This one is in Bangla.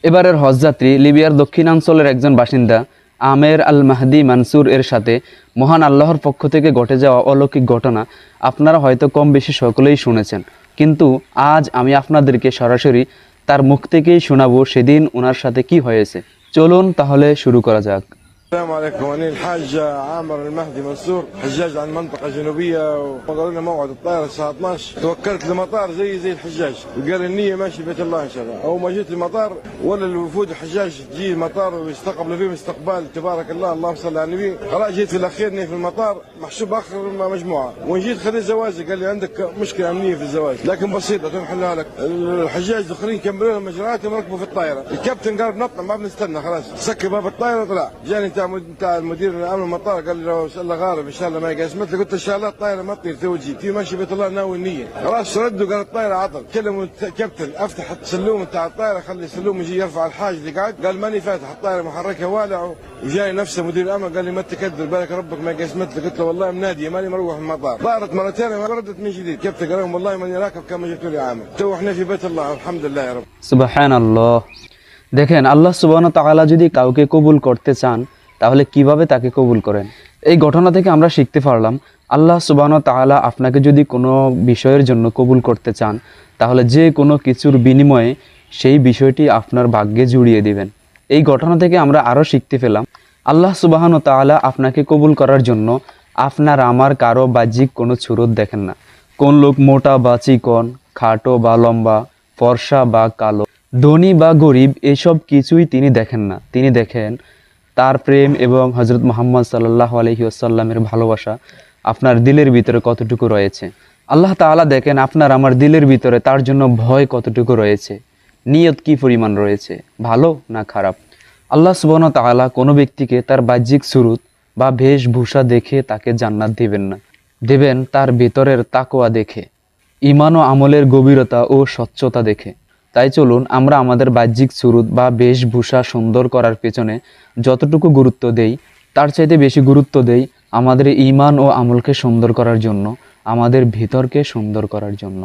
এবারের হজযাত্রী লিবিয়ার দক্ষিণাঞ্চলের একজন বাসিন্দা আমের আল মাহদি মানসুর এর সাথে মহান আল্লাহর পক্ষ থেকে ঘটে যাওয়া অলৌকিক ঘটনা আপনারা হয়তো কম বেশি সকলেই শুনেছেন, কিন্তু আজ আমি আপনাদেরকে সরাসরি তার মুখ থেকেই শোনাবো সেদিন ওনার সাথে কি হয়েছে। চলুন তাহলে শুরু করা যাক। السلام عليكم، أنا الحاج عامر المهدي منصور، حجاج عن المنطقة الجنوبية، وقالوا لنا موعد الطائرة الساعة 12. توكلت لمطار زي الحجاج، وقال النية ماشي بيت الله إن شاء الله. أول ما جيت المطار ولا الوفود الحجاج تجي المطار ويستقبلوا فيهم استقبال تبارك الله، اللهم صل على النبي. خلاص جيت في الأخير في المطار محسوب آخر مجموعة، وين جيت خذيت زواجي قال لي عندك مشكلة أمنية في الزواج، لكن بسيطة تنحلها لك. الحجاج الآخرين كملوا لهم إجراءاتهم وركبوا في الطائرة. الكابتن قال بنطلع ما بنستنى، خلاص سكر باب الطائرة وطلع. جاني بتاع المدير الامن المطار قال لي لو ان شاء الله غارب ان شاء الله ما يقاسمت لي، قلت ان شاء الله الطائره ما تطير توجي في ماشي بيت الله ناوي النيه. خلاص ردوا قال الطائره عطل، كلموا الكابتن افتح السلوم بتاع الطائره خلي السلوم يجي يرفع الحاج اللي قاعد، قال ماني فاتح الطائره محركها والع. وجاي نفسه مدير الامن قال لي ما تكدر بالك ربك ما يقاسمت لي، قلت له والله مناديه ماني مروح المطار. طارت مرتين ما ردت من جديد، كابتن قال لهم والله ماني راكب كما جبتوا لي عامل، تو احنا في بيت الله الحمد لله يا رب. সুবহানাল্লাহ। দেখেন, আল্লাহ সুবহানাহু ওয়া তাআলা যদি কাউকে কবুল করতে চান তাহলে কিভাবে তাকে কবুল করেন। এই ঘটনা থেকে আমরা শিখতে পারলাম আল্লাহ সুবহানাহু ওয়া তাআলা আপনাকে যদি কোনো বিষয়ের জন্য কবুল করতে চান তাহলে যে কোনো কিছুর বিনিময়ে সেই বিষয়টি আপনার ভাগ্যে জুড়িয়ে দিবেন। এই ঘটনা থেকে আমরা আরও শিখতে পেলাম আল্লাহ সুবহানাহু ওয়া তাআলা আপনাকে কবুল করার জন্য আপনার আমার কারো বাহ্যিক কোনো ছুরত দেখেন না। কোন লোক মোটা বা চিকন, খাটো বা লম্বা, ফর্সা বা কালো, ধনী বা গরিব, এসব কিছুই তিনি দেখেন না। তিনি দেখেন তার প্রেম এবং হযরত মুহাম্মদ সাল্লাল্লাহু আলাইহি ওয়াসাল্লামের ভালোবাসা আপনার দিলের ভিতরে কতটুকু রয়েছে। আল্লাহ তাআলা দেখেন আপনার আমার দিলের ভিতরে তার জন্য ভয় কতটুকু রয়েছে, নিয়ত কি পরিমাণ রয়েছে, ভালো না খারাপ। আল্লাহ সুবহানাহু ওয়া তাআলা কোনো ব্যক্তিকে তার বাহ্যিক সুরত বা বেশভূষা দেখে তাকে জান্নাত দিবেন না, দেবেন তার ভিতরের তাকওয়া দেখে, ঈমান ও আমলের গভীরতা ও স্বচ্ছতা দেখে। তাই চলুন আমরা আমাদের বাহ্যিক সুরত বা বেশভূষা সুন্দর করার পেছনে যতটুকু গুরুত্ব দেই তার চাইতে বেশি গুরুত্ব দেই আমাদের ঈমান ও আমলকে সুন্দর করার জন্য, আমাদের ভিতরকে সুন্দর করার জন্য।